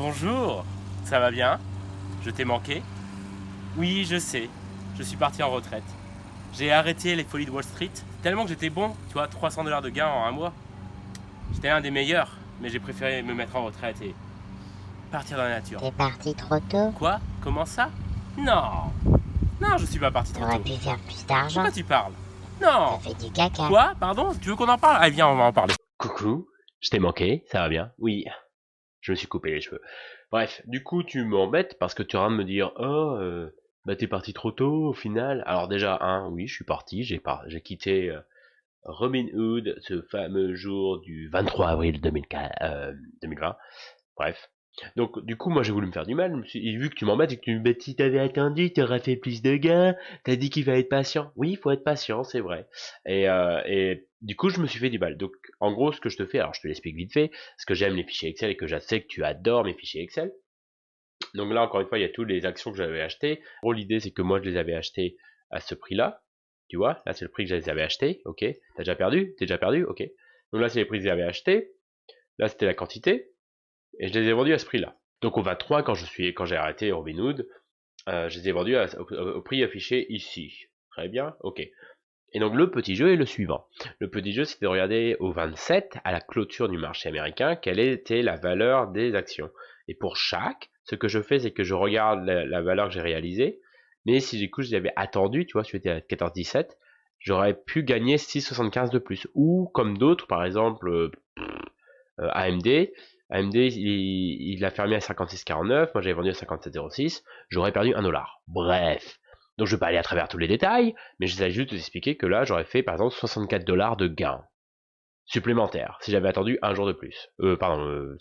Bonjour, ça va bien? Je t'ai manqué? Oui, je sais, je suis parti en retraite. J'ai arrêté les folies de Wall Street tellement que j'étais bon, tu vois, 300 $ de gains en un mois. J'étais un des meilleurs, mais j'ai préféré me mettre en retraite et partir dans la nature. T'es parti trop tôt. Quoi? Comment ça? Non, non, je suis pas parti trop T'aurais tôt. pu faire plus De d'argent. quoi tu parles? T'as Non. fait du caca. Quoi? Pardon? Tu veux qu'on en parle? Allez, viens, on va en parler. Coucou, je t'ai manqué, ça va bien? Oui, je me suis coupé les cheveux. Bref, du coup, tu m'embêtes parce que tu es en train de me dire, oh, bah t'es parti trop tôt au final. Alors déjà, oui, je suis parti, j'ai quitté Robin Hood ce fameux jour du 23 avril 2020. Bref. Donc, du coup, moi, j'ai voulu me faire du mal. Et vu que tu m'embêtes et que tu me dis, si t'avais attendu, t'aurais fait plus de gains. T'as dit qu'il fallait être patient. Oui, il faut être patient, c'est vrai. Et du coup, je me suis fait du mal. Donc, en gros, ce que je te fais, alors je te l'explique vite fait, parce que j'aime les fichiers Excel et que je sais que tu adores mes fichiers Excel. Donc là, encore une fois, il y a toutes les actions que j'avais achetées. En gros, l'idée, c'est que moi, je les avais achetées à ce prix-là. Tu vois, là, c'est le prix que je les avais achetées. Ok. T'as déjà perdu? T'es déjà perdu? Ok. Donc là, c'est les prix que j'avais achetés. Là, c'était la quantité. Et je les ai vendus à ce prix-là. Donc au 23, quand j'ai arrêté Robinhood, je les ai vendus au prix affiché ici. Très bien, ok. Et donc le petit jeu est le suivant. Le petit jeu, c'était de regarder au 27, à la clôture du marché américain, quelle était la valeur des actions. Et pour chaque, ce que je fais, c'est que je regarde la valeur que j'ai réalisée, mais si du coup j'avais attendu, tu vois, si j'étais à 14,17, j'aurais pu gagner 6,75 de plus. Ou comme d'autres, par exemple, AMD. AMD, il a fermé à 56,49, moi j'avais vendu à 57,06, j'aurais perdu 1 $. Bref. Donc je vais pas aller à travers tous les détails, mais j'essaie juste de t'expliquer que là j'aurais fait par exemple 64 $ de gains supplémentaires si j'avais attendu un jour de plus.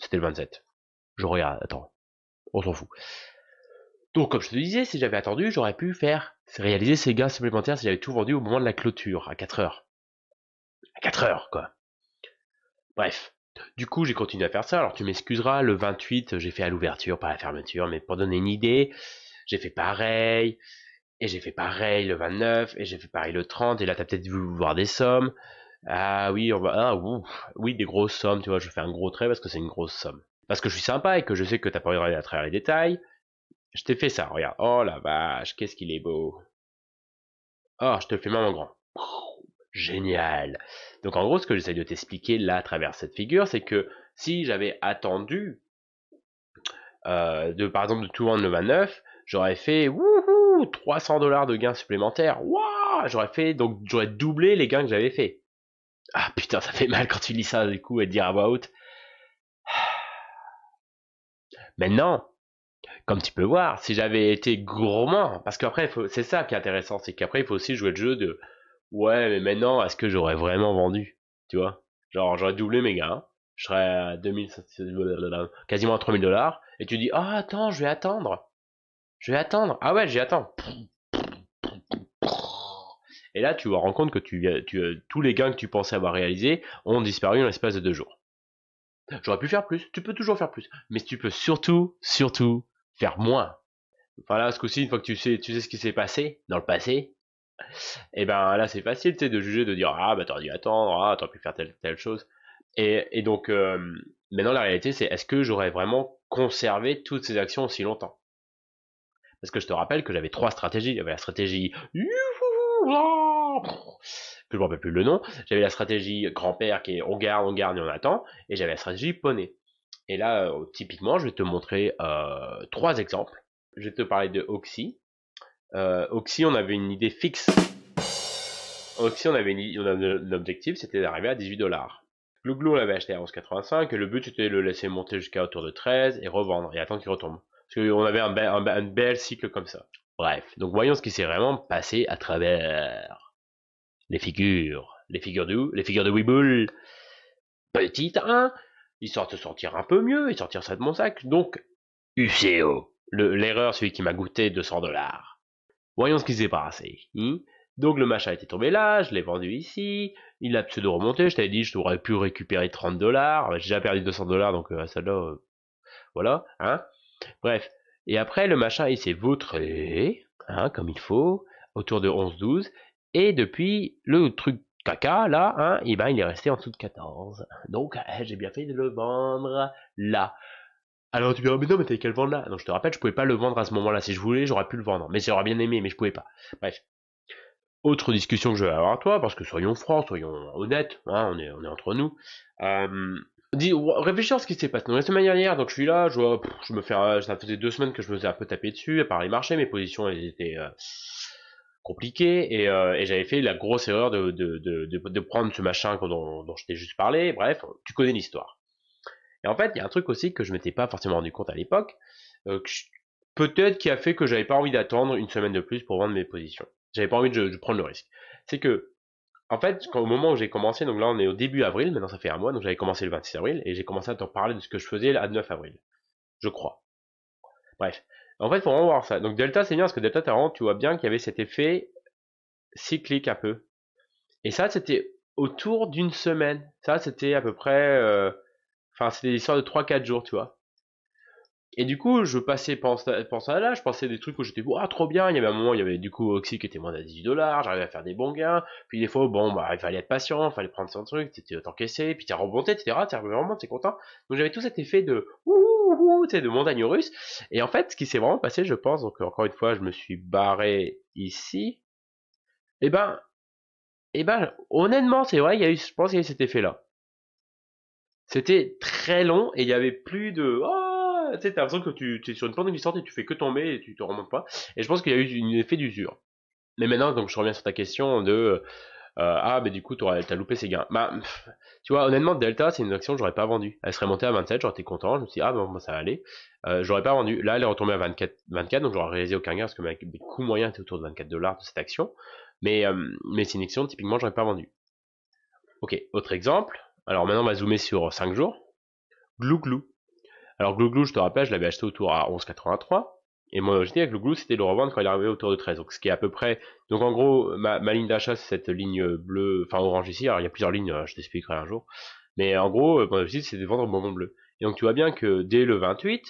C'était le 27. Je regarde, attends, on s'en fout. Donc comme je te disais, si j'avais attendu, j'aurais pu réaliser ces gains supplémentaires si j'avais tout vendu au moment de la clôture, à 4 heures. À 4 heures, quoi. Bref. Du coup, j'ai continué à faire ça. Alors, tu m'excuseras, le 28, j'ai fait à l'ouverture, pas à la fermeture, mais pour donner une idée, j'ai fait pareil, et j'ai fait pareil le 29, et j'ai fait pareil le 30, et là, t'as peut-être voulu voir des sommes. Ah oui, oui, des grosses sommes, tu vois, je fais un gros trait parce que c'est une grosse somme. Parce que je suis sympa et que je sais que t'as pas envie de regarder à travers les détails, je t'ai fait ça, regarde. Oh la vache, qu'est-ce qu'il est beau. Oh, je te le fais même en grand. Génial. Donc en gros, ce que j'essaie de t'expliquer là à travers cette figure, c'est que si j'avais attendu par exemple de tout vendre le 29, j'aurais fait wouhou 300 $ de gains supplémentaires. Waouh, j'aurais doublé les gains que j'avais fait. Ah putain, ça fait mal quand tu lis ça du coup et te dire à voix haute. Maintenant, comme tu peux voir, si j'avais été gourmand, parce qu'après c'est ça qui est intéressant, c'est qu'après il faut aussi jouer le jeu de ouais, mais maintenant, est-ce que j'aurais vraiment vendu? Tu vois? Genre, j'aurais doublé mes gains. Je serais à 2000, quasiment à 3000 $. Et tu dis, ah, attends, je vais attendre. Je vais attendre. Ah ouais, j'y attends. Et là, tu te rends compte que tous les gains que tu pensais avoir réalisés ont disparu en l'espace de 2 jours. J'aurais pu faire plus. Tu peux toujours faire plus. Mais tu peux surtout faire moins. Enfin là, ce coup-ci, une fois que tu sais ce qui s'est passé dans le passé, et ben là c'est facile, tu sais, de juger, de dire ah bah t'aurais dû attendre, ah t'aurais pu faire telle chose. Et donc maintenant la réalité c'est est-ce que j'aurais vraiment conservé toutes ces actions aussi longtemps? Parce que je te rappelle que j'avais 3 stratégies. Il y avait la stratégie que je me rappelle plus le nom. J'avais la stratégie grand-père qui est on garde et on attend. Et j'avais la stratégie poney. Et là, typiquement, je vais te montrer 3 exemples. Je vais te parler de Oxy. Oxy, on avait une idée fixe. Oxy, on avait l'objectif, c'était d'arriver à 18 $. Glouglou, on l'avait acheté à 11,85 et le but c'était de le laisser monter jusqu'à autour de 13 et revendre et attendre qu'il retombe. Parce qu'on avait un bel cycle comme ça. Bref, donc voyons ce qui s'est vraiment passé à travers les figures. Les figures de Webull. Petit 1, histoire de se sortir un peu mieux et sortir ça de mon sac. Donc, UCO. L'erreur, celui qui m'a goûté 200 $. Voyons ce qui s'est passé. Donc le machin était tombé là, je l'ai vendu ici, il a pseudo remonté, je t'avais dit je t'aurais pu récupérer 30 $, j'ai déjà perdu 200 $, donc à celle-là, voilà, hein. Bref, et après le machin il s'est vautré, hein, comme il faut, autour de 11-12, et depuis le truc caca là, hein, et ben il est resté en dessous de 14. Donc j'ai bien fait de le vendre là. Alors tu me diras, mais non, mais t'avais qu'à le vendre là. Non, je te rappelle, je pouvais pas le vendre à ce moment-là. Si je voulais, j'aurais pu le vendre. Mais j'aurais bien aimé, mais je pouvais pas. Bref. Autre discussion que je vais avoir avec toi, parce que soyons francs, soyons honnêtes, hein, on est entre nous. Réfléchis à ce qui s'est passé. Donc, la semaine dernière, donc je suis là, je me fais, ça faisait 2 semaines que je me faisais un peu taper dessus, à part les marchés, mes positions elles étaient compliquées, et j'avais fait la grosse erreur de prendre ce machin dont je t'ai juste parlé. Bref, tu connais l'histoire. Et en fait, il y a un truc aussi que je m'étais pas forcément rendu compte à l'époque, peut-être qui a fait que j'avais pas envie d'attendre une semaine de plus pour vendre mes positions. J'avais pas envie de prendre le risque. C'est que, en fait, au moment où j'ai commencé, donc là on est au début avril, maintenant ça fait un mois, donc j'avais commencé le 26 avril, et j'ai commencé à t'en parler de ce que je faisais le 9 avril. Je crois. Bref. En fait, faut vraiment voir ça. Donc Delta, c'est bien, parce que Delta, tu vois bien qu'il y avait cet effet cyclique un peu. Et ça, c'était autour d'une semaine. Ça, c'était à peu près, enfin, c'était l'histoire de 3-4 jours, tu vois. Et du coup, je passais pendant ça là, je pensais des trucs où j'étais, ah, trop bien. Il y avait un moment, il y avait du coup Oxy qui était moins à 18 $, j'arrivais à faire des bons gains. Puis des fois, bon, bah, il fallait être patient, il fallait prendre son truc, t'encaisser, puis t'as remonté, etc. T'as remonté, t'es content. Donc j'avais tout cet effet de, ouh, tu sais, de montagne russe. Et en fait, ce qui s'est vraiment passé, je pense, donc encore une fois, je me suis barré ici. Et ben, honnêtement, c'est vrai, je pense qu'il y a eu cet effet-là. C'était très long et il y avait plus de oh, tu sais, t'as l'impression que tu es sur une pente glissante et tu fais que tomber et tu te remontes pas. Et je pense qu'il y a eu un effet d'usure. Mais maintenant, donc je reviens sur ta question de ah, mais du coup t'as loupé ces gains. Bah, tu vois, honnêtement, Delta c'est une action que j'aurais pas vendue. Elle serait montée à 27, j'aurais été content. Je me suis dit ah bon, ça va aller. J'aurais pas vendu. Là, elle est retombée à 24, donc j'aurais réalisé aucun gain parce que mes coûts moyens étaient autour de 24 $ de cette action. Mais c'est une action typiquement j'aurais pas vendu. Ok, autre exemple. Alors maintenant on va zoomer sur 5 jours. Glou glou. Alors Glouglou, je te rappelle, je l'avais acheté autour à 11,83. Et moi, je dis avec Glouglou, c'était le revendre quand il est arrivé autour de 13. Donc ce qui est à peu près. Donc en gros, ma ligne d'achat, c'est cette ligne bleue, enfin orange ici. Alors il y a plusieurs lignes, je t'expliquerai un jour. Mais en gros, mon objectif, c'est de vendre au moment bleu. Et donc tu vois bien que dès le 28,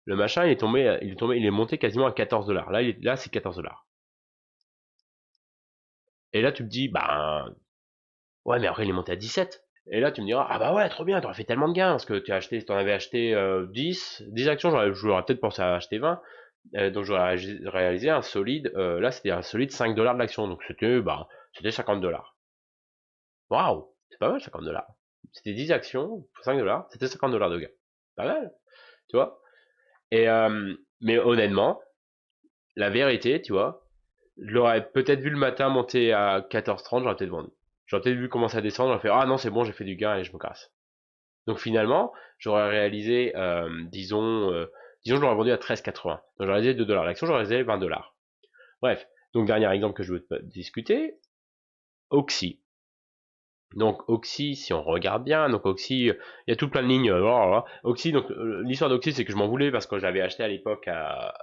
le machin, il est monté quasiment à 14 $. Là, c'est 14 $. Et là, tu me dis, bah, ouais, mais après, il est monté à 17. Et là, tu me diras, ah bah ouais, trop bien, t'aurais fait tellement de gains, parce que t'en avais acheté 10 actions, j'aurais peut-être pensé à acheter 20, donc j'aurais réalisé un solide, là c'était un solide 5 $ de l'action, donc c'était 50 $. Waouh, c'est pas mal 50 $. C'était 10 actions, pour 5 $, c'était 50 $ de gain. Pas mal, tu vois. Mais honnêtement, la vérité, tu vois, je l'aurais peut-être vu le matin monter à 14h30, j'aurais peut-être vendu. J'aurais peut-être vu commencer à descendre, j'aurais fait, ah non, c'est bon, j'ai fait du gain et je me casse. Donc finalement, j'aurais réalisé, disons que j'aurais vendu à 13,80. Donc j'aurais réalisé 2 $ l'action, j'aurais réalisé 20 $. Bref, donc dernier exemple que je veux discuter, Oxy. Donc Oxy, si on regarde bien, donc Oxy, il y a tout plein de lignes. Oxy, donc l'histoire d'Oxy, c'est que je m'en voulais parce que je l'avais acheté à l'époque à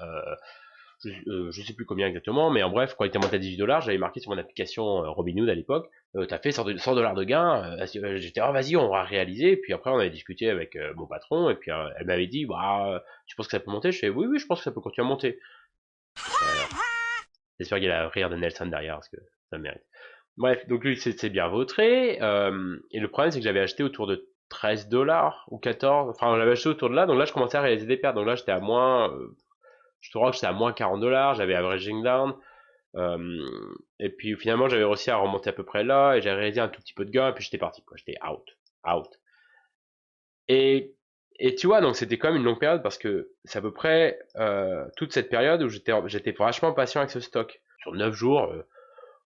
je sais plus combien exactement, mais en bref, quand il était monté à 18 $, j'avais marqué sur mon application Robinhood à l'époque, t'as fait 100 $ de gain, j'étais, ah vas-y, on va réaliser, et puis après on avait discuté avec mon patron, et puis elle m'avait dit, bah, tu penses que ça peut monter? Je fais, oui, oui, je pense que ça peut continuer à monter. J'espère qu'il y a la rire de Nelson derrière, parce que ça mérite. Bref, donc lui, c'est bien vautré, et le problème, c'est que j'avais acheté autour de 13 $ ou 14, enfin, j'avais acheté autour de là, donc là, je commençais à réaliser des pertes, donc là, j'étais à moins, je te crois que j'étais à moins 40 $, j'avais averaging down, et puis finalement j'avais réussi à remonter à peu près là, et j'ai réalisé un tout petit peu de gain, et puis j'étais parti, quoi, j'étais out. Et, et tu vois, donc c'était quand même une longue période, parce que c'est à peu près toute cette période où j'étais vachement patient avec ce stock. Sur 9 jours,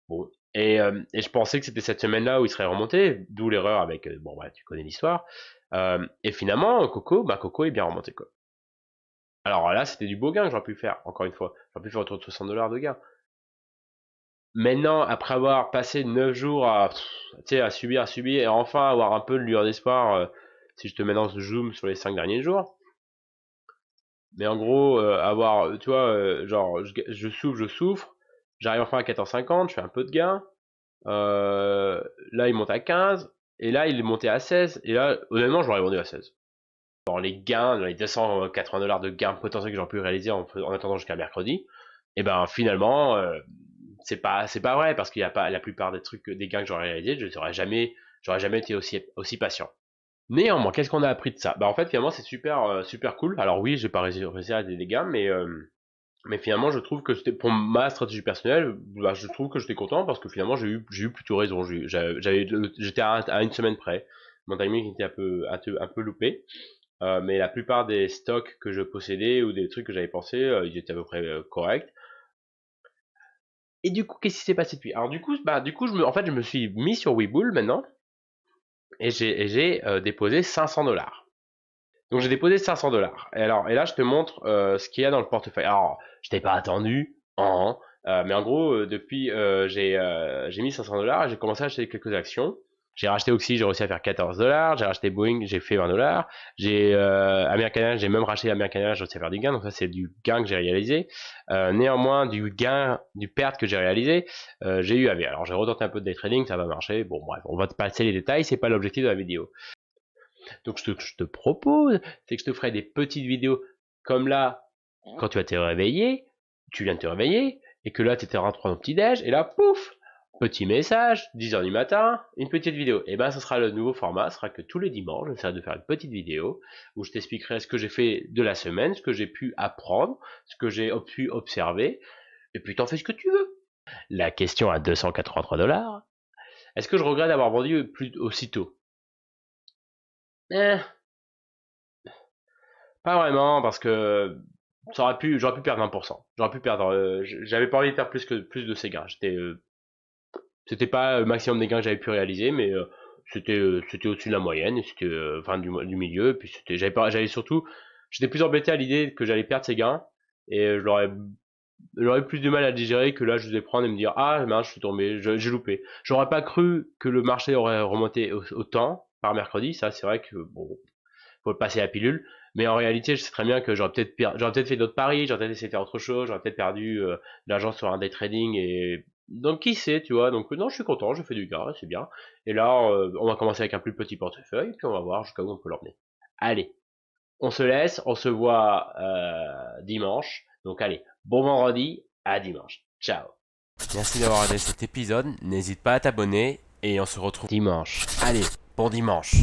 bon. Et je pensais que c'était cette semaine-là où il serait remonté, d'où l'erreur avec, bon, bah, tu connais l'histoire. Et finalement, Coco est bien remonté, quoi. Alors là, c'était du beau gain que j'aurais pu faire, encore une fois. J'aurais pu faire autour de 60 $ de gain. Maintenant, après avoir passé 9 jours à subir, et enfin avoir un peu de lueur d'espoir, si je te mets dans ce zoom sur les 5 derniers jours, mais en gros, tu vois, genre, je souffre, j'arrive enfin à 14,50, je fais un peu de gain, là il monte à 15, et là il est monté à 16, et là, honnêtement, je l'aurais vendu à 16. Dans les gains, dans les 280 $ de gains potentiels que j'aurais pu réaliser en attendant jusqu'à mercredi, et ben finalement, c'est pas vrai, parce qu'il y a pas la plupart des gains que j'aurais réalisés, j'aurais jamais été aussi patient. Néanmoins, qu'est-ce qu'on a appris de ça? Bah en fait finalement c'est super cool. Alors oui, j'ai pas réussi à des dégâts, mais finalement je trouve que c'était pour ma stratégie personnelle, bah, je trouve que j'étais content parce que finalement j'ai eu plutôt raison. J'étais à une semaine près. Mon timing était un peu loupé. Mais la plupart des stocks que je possédais ou des trucs que j'avais pensé, ils étaient à peu près corrects. Et du coup, qu'est-ce qui s'est passé depuis? Alors du coup, je me suis mis sur Webull maintenant et j'ai déposé 500 $. Donc j'ai déposé 500 $. Et là, je te montre ce qu'il y a dans le portefeuille. Alors, je t'ai pas attendu, hein, mais en gros, depuis, j'ai mis 500 $ et j'ai commencé à acheter quelques actions. J'ai racheté Oxy, j'ai réussi à faire 14 $. J'ai racheté Boeing, j'ai fait 20 $. J'ai American Airlines, j'ai même racheté American Airlines, j'ai réussi à faire du gain. Donc ça, c'est du gain que j'ai réalisé. Néanmoins, du perte que j'ai réalisé, j'ai eu AV. Alors j'ai retenté un peu de day trading, ça va marcher. Bon bref, on va te passer les détails, c'est pas l'objectif de la vidéo. Donc ce que je te propose, c'est que je te ferai des petites vidéos comme là, quand tu vas te réveiller, tu viens de te réveiller, et que là tu étais en train de prendre un petit déj, et là, pouf, petit message, 10h du matin, une petite vidéo. Et ben, ce sera le nouveau format, ce sera que tous les dimanches, j'essaierai de faire une petite vidéo où je t'expliquerai ce que j'ai fait de la semaine, ce que j'ai pu apprendre, ce que j'ai pu observer, et puis t'en fais ce que tu veux. La question à 283 $, est-ce que je regrette d'avoir vendu plus aussitôt? Eh, pas vraiment, parce que j'aurais pu perdre 1%. J'aurais pu perdre, j'avais pas envie de faire plus de ces gains. C'était pas le maximum des gains que j'avais pu réaliser, mais c'était au-dessus de la moyenne, et c'était, enfin, du milieu, et puis j'avais surtout, j'étais plus embêté à l'idée que j'allais perdre ces gains, et j'aurais plus de mal à digérer que là, je devais prendre et me dire, ah, mince, je suis tombé, j'ai loupé. J'aurais pas cru que le marché aurait remonté autant par mercredi, ça, c'est vrai que, bon, faut passer la pilule. Mais en réalité, je sais très bien que j'aurais peut-être fait d'autres paris, j'aurais peut-être essayé de faire autre chose, j'aurais peut-être perdu de l'argent sur un day trading et donc qui sait, tu vois. Donc non, je suis content, je fais du gain, c'est bien. Et là, on va commencer avec un plus petit portefeuille, puis on va voir jusqu'à où on peut l'emmener. Allez, on se laisse, on se voit dimanche. Donc allez, bon vendredi, à dimanche. Ciao. Merci d'avoir regardé cet épisode. N'hésite pas à t'abonner et on se retrouve dimanche. Allez, bon dimanche.